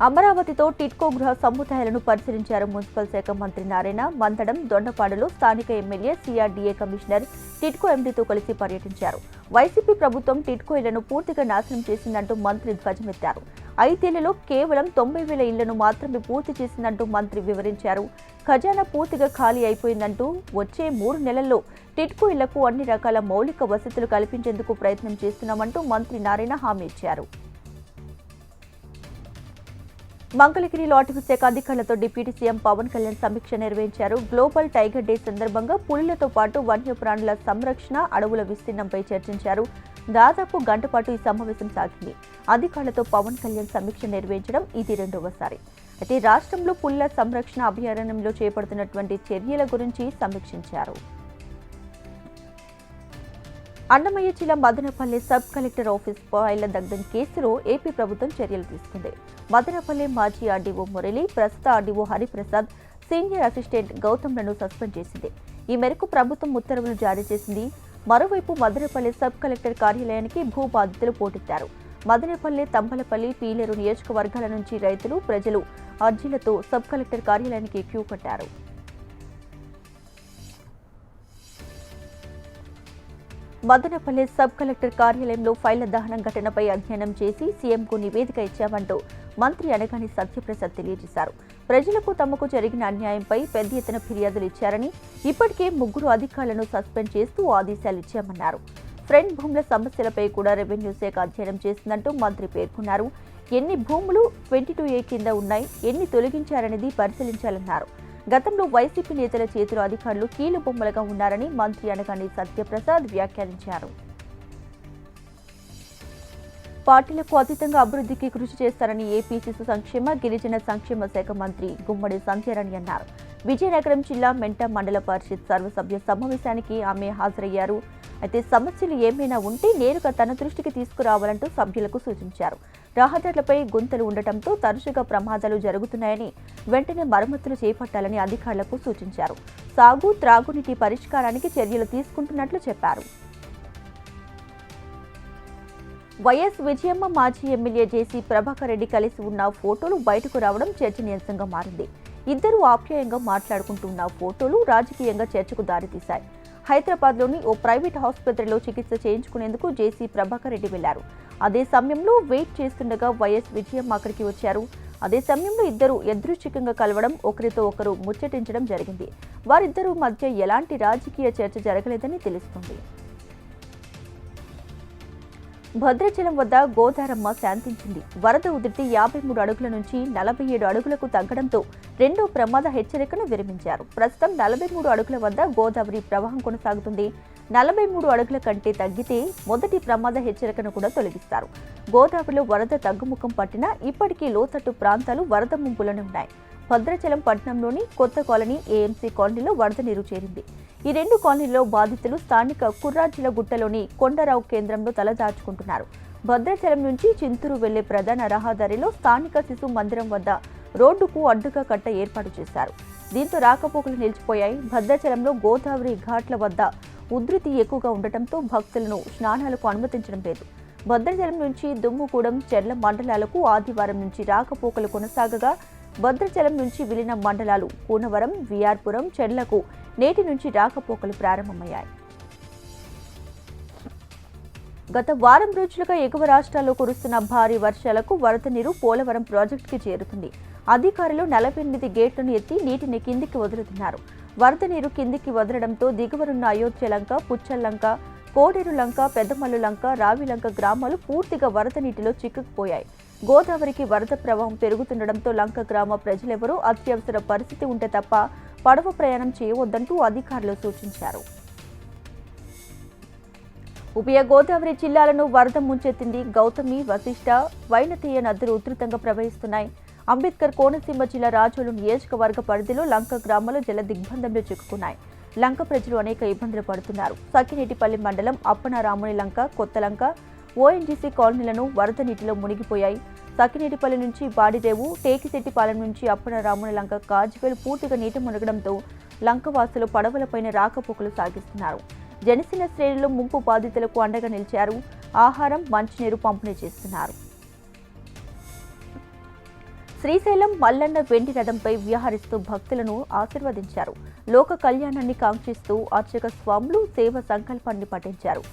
Speaker 1: అమరావతితో టిడ్కో గృహ సముదాయాలను పరిశీలించారు మున్సిపల్ శాఖ మంత్రి నారాయణ. మందడం, దొండపాడులో స్థానిక ఎమ్మెల్యే, సిఆర్డీఏ కమిషనర్ టిడ్కో ఎండీతో కలిసి పర్యటించారు. వైసీపీ ప్రభుత్వం టిడ్కో ఇళ్లను పూర్తిగా నాశనం చేసిందంటూ మంత్రి ధ్వజమెత్తారు. 5 ఏళ్లలో కేవలం 90,000 ఇళ్లను మాత్రమే పూర్తి చేసిందంటూ మంత్రి వివరించారు. ఖజానా పూర్తిగా ఖాళీ అయిపోయిందంటూ వచ్చే 3 నెలల్లో టిడ్కో ఇళ్లకు అన్ని రకాల మౌలిక వసతులు కల్పించేందుకు ప్రయత్నం చేస్తున్నామంటూ మంత్రి నారాయణ హామీ ఇచ్చారు. మంగళగిరిలో అటవీ శాఖ అధికారులతో డిప్యూటీ సీఎం పవన్ కళ్యాణ్ సమీక్ష నిర్వహించారు. గ్లోబల్ టైగర్ డే సందర్భంగా పులులతో పాటు వన్యప్రాణుల సంరక్షణ, అడవుల విస్తీర్ణంపై చర్చించారు. దాదాపు గంట పాటు ఈ సమావేశం సాగింది. అధికారులతో పవన్ కళ్యాణ్ సమీక్ష నిర్వహించడం ఇది 2వసారి. అయితే రాష్ట్రంలో పులుల సంరక్షణ అభయారణ్యంలో చేపడుతున్నటువంటి చర్యల గురించి సమీక్షించారు. అన్నమయ్య జిల్లా మదనపల్లె సబ్ కలెక్టర్ ఆఫీస్ ఫైళ్ల దగ్ధం కేసులో ఏపీ ప్రభుత్వం చర్యలు తీసుకుంది. మదనపల్లె మాజీ ఆర్డీఓ మురళి, ప్రస్తుత ఆర్డీఓ హరిప్రసాద్, సీనియర్ అసిస్టెంట్ గౌతమ్లను సస్పెండ్ చేసింది. ఈ మేరకు ప్రభుత్వం ఉత్తర్వులు జారీ చేసింది. మరోవైపు మదనపల్లె సబ్ కలెక్టర్ కార్యాలయానికి భూ బాధితులు పోటెత్తారు. మదనపల్లె, తంబలపల్లి, పీలేరు నియోజకవర్గాల నుంచి రైతులు, ప్రజలు అర్జీలతో సబ్ కలెక్టర్ కార్యాలయానికి క్యూ కట్టారు. మదనపల్లె సబ్ కలెక్టర్ కార్యాలయంలో ఫైళ్ల దహనం ఘటనపై అధ్యయనం చేసి సీఎంకు నివేదిక ఇచ్చామంటూ మంత్రి అనగాని సత్యప్రసాద్ తెలియజేశారు. ప్రజలకు తమకు జరిగిన అన్యాయంపై పెద్ద ఎత్తున ఫిర్యాదులు ఇచ్చారని, ఇప్పటికే 3 అధికారులను సస్పెండ్ చేస్తూ ఆదేశాలు ఇచ్చామన్నారు. ఫ్రెండ్ భూముల సమస్యలపై కూడా రెవెన్యూ శాఖ అధ్యయనం చేస్తుందంటూ మంత్రి పేర్కొన్నారు. ఎన్ని భూములు 22A కింద ఉన్నాయి, ఎన్ని తొలగించారనేది పరిశీలించాలన్నారు. గతంలో వైసీపీ నేతల చేతిలో అధికారులు కీలుబొమ్మలుగా ఉన్నారని మంత్రి అనగాని సత్యప్రసాద్ వ్యాఖ్యానించారు. పార్టీలకు అతీతంగా అభివృద్ధికి కృషి చేస్తారని ఏపీ శిశు సంక్షేమ, గిరిజన సంక్షేమ శాఖ మంత్రి గుమ్మడి సంధ్యారాణి అన్నారు. విజయనగరం జిల్లా మెంట మండల పరిషత్ సర్వసభ్య సమావేశానికి ఆమె హాజరయ్యారు. అయితే సమస్యలు ఏమైనా ఉంటే నేరుగా తన దృష్టికి తీసుకురావాలంటూ సభ్యులకు సూచించారు. రహదారులపై గుంతలు ఉండటంతో తరచుగా ప్రమాదాలు జరుగుతున్నాయని, వెంటనే మరమ్మతులు చేపట్టాలని అధికారులకు సూచించారు. సాగు, త్రాగునీటి పరిష్కారానికి చర్యలు తీసుకుంటున్నట్లు చెప్పారు. వైఎస్ విజయమ్మ మాజీ ఎమ్మెల్యే జేసీ ప్రభాకర్ రెడ్డి కలిసి ఉన్న ఫోటోలు బయటకు రావడం చర్చనీయాంశంగా మారింది. ఇద్దరు ఆప్యాయంగా మాట్లాడుకుంటున్న ఫోటోలు రాజకీయంగా చర్చకు దారితీశాయి. హైదరాబాద్లోని ఓ ప్రైవేట్ ఆసుపత్రిలో చికిత్స చేయించుకునేందుకు జేసీ ప్రభాకర్ రెడ్డి వెళ్లారు. అదే సమయంలో వెయిట్ చేస్తుండగా వైఎస్ విజయమ్మ అక్కడికి వచ్చారు. అదే సమయంలో ఇద్దరు యాదృచ్ఛికంగా కలవడం, ఒకరితో ఒకరు ముచ్చటించడం జరిగింది. వారిద్దరూ మధ్య ఎలాంటి రాజకీయ చర్చ జరగలేదని తెలుస్తోంది. భద్రాచలం వద్ద గోదారమ్మ శాంతించింది. వరద ఉధృతి 53 అడుగుల నుంచి 47 అడుగులకు తగ్గడంతో రెండో ప్రమాద హెచ్చరికను విరమించారు. ప్రస్తుతం 43 అడుగుల వద్ద గోదావరి ప్రవాహం కొనసాగుతుంది. 43 అడుగుల కంటే తగ్గితే మొదటి ప్రమాద హెచ్చరికను కూడా తొలగిస్తారు. గోదావరిలో వరద తగ్గుముఖం పట్టినా ఇప్పటికీ లోతట్టు ప్రాంతాలు వరద ముంపులోనే ఉన్నాయి. భద్రాచలం పట్టణంలోని కొత్త కాలనీ, ఏఎంసీ కాలనీలో వరద నీరు చేరింది. ఈ రెండు కాలనీల్లో బాధితులు స్థానిక కుర్రాజుల గుట్టలోని కొండరావు కేంద్రంలో తలదాచుకుంటున్నారు. భద్రాచలం నుంచి చింతూరు వెళ్లే ప్రధాన రహదారిలో స్థానిక శిశు మందిరం వద్ద రోడ్డుకు అడ్డుగా కట్ట ఏర్పాటు చేశారు. దీంతో రాకపోకలు నిలిచిపోయాయి. భద్రాచలంలో గోదావరి ఘాట్ల వద్ద ఉధృతి ఎక్కువగా ఉండటంతో భక్తులను స్నానాలకు అనుమతించడం లేదు. భద్రాచలం నుంచి దుమ్ముగూడెం, చెర్ల మండలాలకు ఆదివారం నుంచి రాకపోకలు కొనసాగగా, భద్రాచలం నుంచి విలీన మండలాలు కూనవరం, విఆర్పురం, చెర్లకు నేటి నుంచి రాకపోకలు ప్రారంభమయ్యాయి. గత వారం రోజులుగా ఎగువ రాష్ట్రాల్లో కురుస్తున్న భారీ వర్షాలకు వరద నీరు పోలవరం ప్రాజెక్టుకి చేరుతుంది. అధికారులు 48 గేట్లను ఎత్తి నీటిని కిందికి వదులుతున్నారు. వరద నీరు కిందికి వదలడంతో దిగువనున్న అయోధ్యలంక, పుచ్చల్లంక, కోడేరు లంక, పెద్దమల్లు లంక, రావిలంక గ్రామాలు పూర్తిగా వరద నీటిలో చిక్కుకుపోయాయి. గోదావరికి వరద ప్రవాహం పెరుగుతుండటంతో లంక గ్రామ ప్రజలెవరూ అత్యవసర పరిస్థితి ఉంటే తప్ప పడవ ప్రయాణం చేయవద్దంటూ అధికారులు సూచించారు. ఉభయ గోదావరి జిల్లాలను వరద ముంచెత్తింది. గౌతమి, వశిష్ట, వైనతేయ నదులు ఉధృతంగా ప్రవహిస్తున్నాయి. అంబేద్కర్ కోనసీమ జిల్లా రాజోలు నియోజకవర్గ పరిధిలో లంక గ్రామాలు జల దిగ్బంధంలో చిక్కుకున్నాయి. లంక ప్రజలు అనేక ఇబ్బందులు పడుతున్నారు. సఖినేటిపల్లి మండలం అప్పనారాముని లంక, కొత్తలంక, ఓఎన్జీసీ కాలనీలను వరద నీటిలో మునిగిపోయాయి. సఖినేటిపల్లి నుంచి బాడిరేవు, టేకిశెట్టిపాలెం నుంచి అప్పనారాముని లంక కాజ్వేలు పూర్తిగా నీట మునగడంతో లంకవాసులు పడవలపైన రాకపోకలు సాగిస్తున్నారు. జనసేన శ్రేణులు ముంపు బాధితులకు అండగా నిలిచారు. ఆహారం, మంచినీరు పంపిణీ చేస్తున్నారు. శ్రీశైలం మల్లన్న వెండి రథంపై విహరిస్తూ భక్తులను ఆశీర్వదించారు. లోక కళ్యాణాన్ని కాంక్షిస్తూ అర్చక స్వాములు సేవ సంకల్పాన్ని పఠించారు.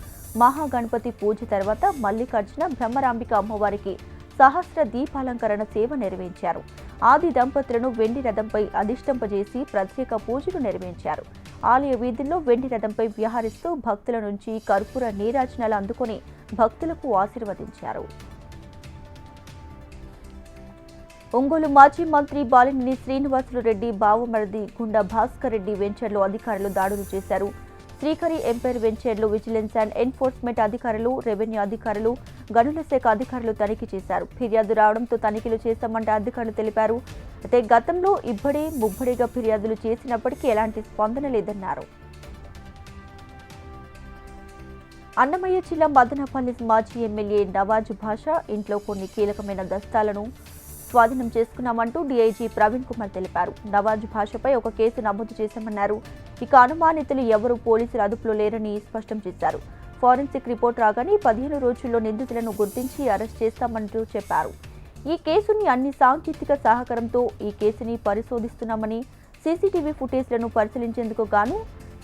Speaker 1: మహాగణపతి పూజ తర్వాత మల్లికార్జున, బ్రహ్మరాంబిక అమ్మవారికి సహస్ర దీపాలంకరణ సేవ నిర్వహించారు. ఆది దంపతులను వెండి రథంపై అధిష్టింపజేసి ప్రత్యేక పూజలు నిర్వహించారు. ఆలయ వీధుల్లో వెండి రథంపై విహరిస్తూ భక్తుల నుంచి కర్పూర నీరాజనాలు అందుకుని భక్తులకు ఆశీర్వదించారు. ఒంగోలు మాజీ మంత్రి బాలినేని శ్రీనివాసులు రెడ్డి బావమరిది గుండా భాస్కర్ రెడ్డి వెంచర్లో అధికారులు దాడులు చేశారు. శ్రీకరి ఎంపైర్ వెంచర్లో విజిలెన్స్ అండ్ ఎన్ఫోర్స్మెంట్ అధికారులు, రెవెన్యూ అధికారులు, గనుల శాఖ అధికారులు తనిఖీ చేశారు. ఫిర్యాదు రావడంతో తనిఖీలు చేస్తామంటే అధికారులు తెలిపారు. అయితే గతంలో ఇబ్బడే ముబ్బడిగా ఫిర్యాదులు చేసినప్పటికీ ఎలాంటి స్పందన లేదన్నారు. అన్నమయ్య జిల్లా మదనపల్లి మాజీ ఎమ్మెల్యే నవాజ్ భాషా ఇంట్లో కొన్ని కీలకమైన దస్తాలను స్వాధీనం చేసుకున్నామంటూ డీఐజీ ప్రవీణ్ కుమార్ తెలిపారు. నవాజ్ భాషపై ఒక కేసు నమోదు చేశామన్నారు. ఇక అనుమానితులు ఎవరూ పోలీసుల అదుపులో లేరని స్పష్టం చేశారు. ఫోరెన్సిక్ రిపోర్ట్ రాగానే 15 రోజుల్లో నిందితులను గుర్తించి అరెస్ట్ చేస్తామంటూ చెప్పారు. ఈ కేసుని అన్ని సాంకేతిక సహకారంతో ఈ కేసుని పరిశోధిస్తున్నామని, సీసీటీవీ ఫుటేజ్లను పరిశీలించేందుకు గాను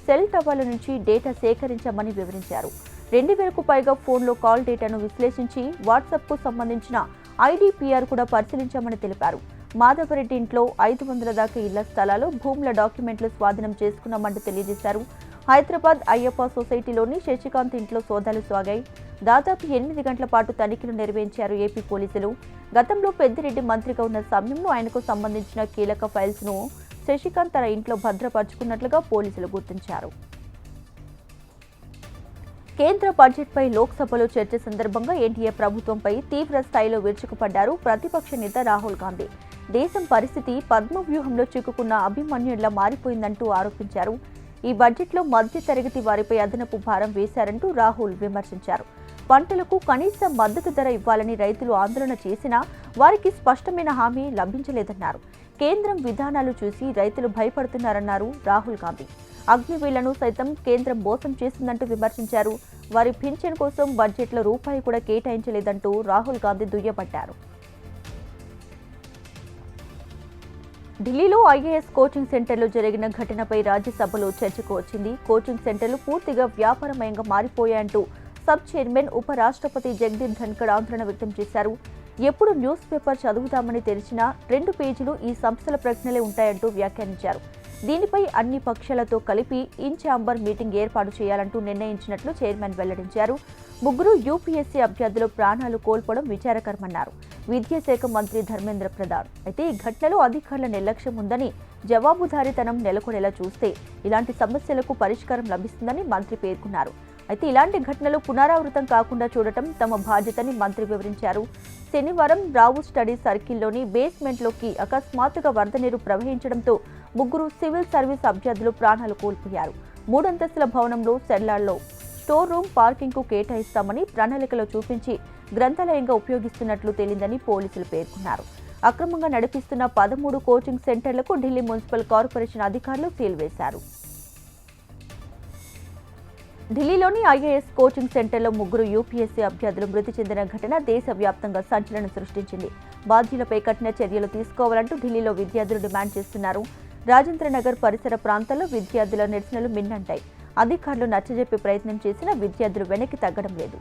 Speaker 1: సెల్ టవర్ల నుంచి డేటా సేకరించామని వివరించారు. 2000కు పైగా ఫోన్లో కాల్ డేటాను విశ్లేషించి వాట్సాప్కు సంబంధించిన ఐడీపీఆర్ కూడా పరిశీలించామని తెలిపారు. మాధవరెడ్డి ఇంట్లో 500 దాకా ఇళ్ల స్థలాలు, భూముల డాక్యుమెంట్లు స్వాధీనం చేసుకున్నామంటూ తెలియజేశారు. హైదరాబాద్ అయ్యప్ప సొసైటీలోని శశికాంత్ ఇంట్లో సోదాలు సాగాయి. దాదాపు 8 గంటల పాటు తనిఖీలు నిర్వహించారు ఏపీ పోలీసులు. గతంలో పెద్దిరెడ్డి మంత్రిగా ఉన్న సమయంలో ఆయనకు సంబంధించిన కీలక ఫైల్స్ను శశికాంత్ తన ఇంట్లో భద్రపరుచుకున్నట్లుగా పోలీసులు గుర్తించారు. కేంద్ర బడ్జెట్పై లోక్సభలో చర్చ సందర్భంగా ఎన్డీఏ ప్రభుత్వంపై తీవ్ర స్థాయిలో విరుచుకుపడ్డారు ప్రతిపక్ష నేత రాహుల్ గాంధీ. దేశం పరిస్థితి పద్మవ్యూహంలో చిక్కుకున్న అభిమన్యుడిలా మారిపోయిందంటూ ఆరోపించారు. ఈ బడ్జెట్లో మధ్యతరగతి వారిపై అదనపు భారం వేశారంటూ రాహుల్ విమర్శించారు. పంటలకు కనీస మద్దతు ధర ఇవ్వాలని రైతులు ఆందోళన చేసినా వారికి స్పష్టమైన హామీ లభించలేదన్నారు. కేంద్రం విధానాలు చూసి రైతులు భయపడుతున్నారన్నారు రాహుల్ గాంధీ. అగ్నివీళ్లను సైతం కేంద్రం మోసం చేసిందంటూ విమర్శించారు. వారి పింఛన్ కోసం బడ్జెట్లో రూపాయి కూడా కేటాయించలేదంటూ రాహుల్ గాంధీ దుయ్యబట్టారు. ఢిల్లీలో ఐఏఎస్ కోచింగ్ సెంటర్లో జరిగిన ఘటనపై రాజ్యసభలో చర్చకు వచ్చింది. కోచింగ్ సెంటర్లు పూర్తిగా వ్యాపారమయంగా మారిపోయాయంటూ సబ్ చైర్మన్ ఉపరాష్ట్రపతి జగదీప్ ధన్కర్ ఆందోళన వ్యక్తం చేశారు. ఎప్పుడు న్యూస్ పేపర్ చదువుతామని తెరిచినా 2 పేజీలు ఈ సంస్థల ప్రకటనలే ఉంటాయంటూ వ్యాఖ్యానించారు. దీనిపై అన్ని పక్షాలతో కలిపి ఇన్ ఛాంబర్ మీటింగ్ ఏర్పాటు చేయాలంటూ నిర్ణయించినట్లు చైర్మన్ వెల్లడించారు. 3 యూపీఎస్సీ అభ్యర్థులు ప్రాణాలు కోల్పోవడం విచారకరమన్నారు విద్యాశాఖ మంత్రి ధర్మేంద్ర ప్రధాన్. అయితే ఈ ఘటనలో అధికారుల నిర్లక్ష్యం ఉందని, జవాబుదారీతనం నెలకొనేలా చూస్తే ఇలాంటి సమస్యలకు పరిష్కారం లభిస్తుందని మంత్రి పేర్కొన్నారు. అయితే ఇలాంటి ఘటనలు పునరావృతం కాకుండా చూడటం తమ బాధ్యతని మంత్రి వివరించారు. శనివారం రావు స్టడీ సర్కిల్లోని బేస్మెంట్లోకి అకస్మాత్తుగా వరద నీరు ప్రవహించడంతో 3 సివిల్ సర్వీస్ అభ్యర్థులు ప్రాణాలు కోల్పోయారు. 3 అంతస్తుల భవనంలో సెల్లార్లో స్టోర్ రూమ్ పార్కింగ్కు కేటాయిస్తామని ప్రణాళికలో చూపించి గ్రంథాలయంగా ఉపయోగిస్తున్నట్లు తేలిందని పోలీసులు పేర్కొన్నారు. అక్రమంగా నడిపిస్తున్న 13 కోచింగ్ సెంటర్లకు ఢిల్లీ మున్సిపల్ కార్పొరేషన్ అధికారులు సీల్ వేశారు. ఢిల్లీలోని ఐఏఎస్ కోచింగ్ సెంటర్లో 3 యూపీఎస్సీ అభ్యర్థులు మృతి చెందిన ఘటన దేశవ్యాప్తంగా సంచలనం సృష్టించింది. బాధ్యులపై కఠిన చర్యలు తీసుకోవాలంటూ ఢిల్లీలో విద్యార్థులు డిమాండ్ చేస్తున్నారు. రాజేంద్ర నగర్ పరిసర ప్రాంతాల్లో విద్యార్థుల నిరసనలు మిన్నంటాయి. అధికారులు నచ్చజెప్పే ప్రయత్నం చేసినా విద్యార్థులు వెనక్కి తగ్గడం లేదు.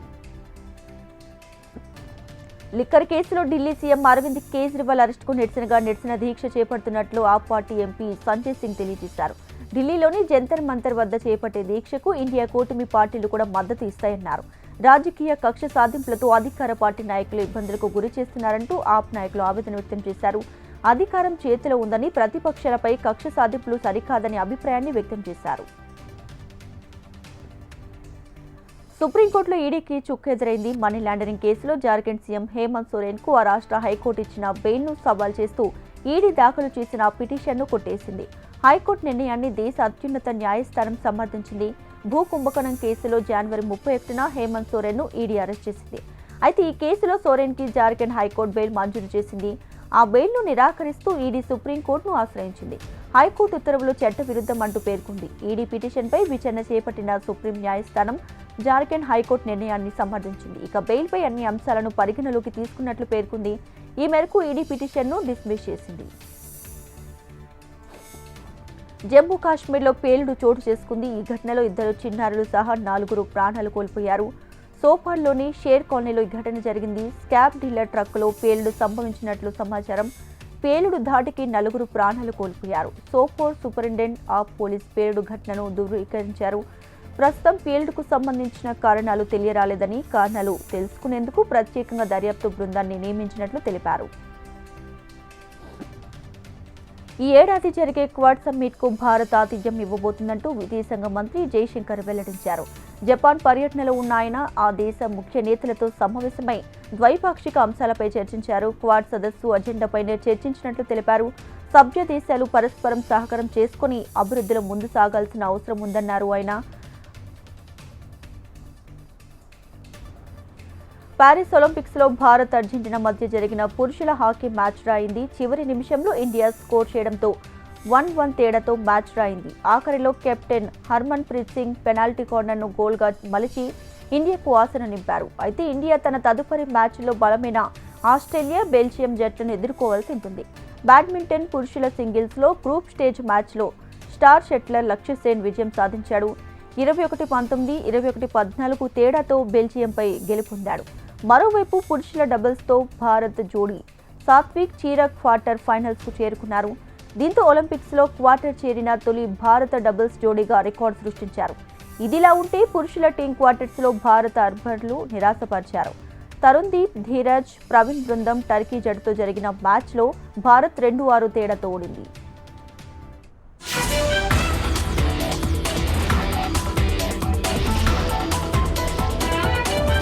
Speaker 1: లిక్కర్ కేసులో ఢిల్లీ సీఎం అరవింద్ కేజ్రీవాల్ అరెస్టుకు నిరసన దీక్ష చేపడుతున్నట్లు ఆ పార్టీ ఎంపీ సంజయ్ సింగ్ తెలియజేశారు. ఢిల్లీలోని జంతర్ మంతర్ వద్ద చేపట్టే దీక్షకు ఇండియా కూటమి పార్టీలు కూడా మద్దతు ఇస్తాయన్నారు. రాజకీయ కక్ష సాధింపులతో అధికార పార్టీ నాయకులు ఇబ్బందులకు గురి చేస్తున్నారంటూ ఆప్ నాయకులు ఆవేదన వ్యక్తం చేశారు. అధికారం చేతిలో ఉందని, ప్రతిపక్షాలపై కక్ష సాధింపులు సరికాదని అభిప్రాయాన్ని వ్యక్తం చేశారు. సుప్రీంకోర్టులో ఈడీకి చుక్కెదురైంది. మనీ లాండరింగ్ కేసులో జార్ఖండ్ సీఎం హేమంత్ సోరెన్కు ఆ రాష్ట్ర హైకోర్టు ఇచ్చిన బెయిల్ను సవాల్ చేస్తూ ఈడీ దాఖలు చేసిన పిటిషన్ను కొట్టేసింది. హైకోర్టు నిర్ణయాన్ని దేశ అత్యున్నత న్యాయస్థానం సమర్థించింది. భూ కుంభకోణం కేసులో జనవరి 31న హేమంత్ సోరెన్ను ఈడీ అరెస్ట్ చేసింది. అయితే ఈ కేసులో సోరెన్కి జార్ఖండ్ హైకోర్టు బెయిల్ మంజూరు చేసింది. ఆ బెయిల్ను నిరాకరిస్తూ ఈడీ సుప్రీంకోర్టును ఆశ్రయించింది. హైకోర్టు ఉత్తర్వులు చట్టవిరుద్ధం అంటూ పేర్కొంది. ఈడీ పిటిషన్పై విచారణ చేపట్టిన సుప్రీం న్యాయస్థానం జార్ఖండ్ హైకోర్టు నిర్ణయాన్ని సమర్థించింది. ఇక బెయిల్పై అన్ని అంశాలను పరిగణలోకి తీసుకున్నట్లు పేర్కొంది. ఈ మేరకు ఈడీ పిటిషన్ను డిస్మిస్ చేసింది. జమ్మూ కాశ్మీర్లో పేలుడు చోటు చేసుకుంది. ఈ ఘటనలో 2 చిన్నారులు సహా 4 ప్రాణాలు కోల్పోయారు. సోపార్లోని షేర్ కాలనీలో ఈ ఘటన జరిగింది. స్కాప్ డీలర్ ట్రక్కులో పేలుడు సంభవించినట్లు సమాచారం. పేలుడు ధాటికి 4 ప్రాణాలు కోల్పోయారు. సోపోర్ సూపరింటెండెంట్ ఆఫ్ పోలీస్ పేలుడు ఘటనను ధృవీకరించారు. ప్రస్తుతం పేలుడుకు సంబంధించిన కారణాలు తెలియరాలేదని, కారణాలు తెలుసుకునేందుకు ప్రత్యేకంగా దర్యాప్తు బృందాన్ని నియమించినట్లు తెలిపారు. ఈ ఏడాది జరిగే క్వాడ్ సమ్మిట్కు భారత్ ఆతిథ్యం ఇవ్వబోతుందంటూ విదేశాంగ మంత్రి జైశంకర్ వెల్లడించారు. జపాన్ పర్యటనలో ఉన్న ఆయన ఆ దేశ ముఖ్య నేతలతో సమావేశమై ద్వైపాక్షిక అంశాలపై చర్చించారు. క్వాడ్ సదస్సు అజెండాపైనే చర్చించినట్లు తెలిపారు. సభ్య దేశాలు పరస్పరం సహకారం చేసుకుని అభివృద్ధిలో ముందు సాగాల్సిన అవసరం ఉందన్నారు ఆయన. పారిస్ ఒలింపిక్స్లో భారత్ అర్జెంటీనా మధ్య జరిగిన పురుషుల హాకీ మ్యాచ్ రాయింది. చివరి నిమిషంలో ఇండియా స్కోర్ చేయడంతో 1-1 తేడాతో మ్యాచ్ రాయింది. ఆఖరిలో కెప్టెన్ హర్మన్ ప్రీత్ సింగ్ పెనాల్టీ కార్నర్ను గోల్గా మలిచి ఇండియాకు ఆశను నింపారు. అయితే ఇండియా తన తదుపరి మ్యాచ్లో బలమైన ఆస్ట్రేలియా, బెల్జియం జట్లను ఎదుర్కోవాల్సి ఉంటుంది. బ్యాడ్మింటన్ పురుషుల సింగిల్స్లో గ్రూప్ స్టేజ్ మ్యాచ్లో స్టార్ షట్లర్ లక్ష్య సేన్ విజయం సాధించాడు. 21-19, 21-14 తేడాతో బెల్జియంపై గెలుపొందాడు. మరోవైపు పురుషుల డబుల్స్తో భారత్ జోడీ సాత్విక్ చిరాగ్ క్వార్టర్ ఫైనల్స్కు చేరుకున్నారు. దీంతో ఒలింపిక్స్లో క్వార్టర్ చేరిన తొలి భారత డబుల్స్ జోడీగా రికార్డు సృష్టించారు. ఇదిలా ఉంటే పురుషుల టీం క్వార్టర్స్లో భారత అర్బర్లు నిరాశపరిచారు. తరుణ్ దీప్, ధీరజ్, ప్రవీణ్ బృందం టర్కీ జట్టుతో జరిగిన మ్యాచ్లో భారత్ 2-6 తేడాతో ఓడింది.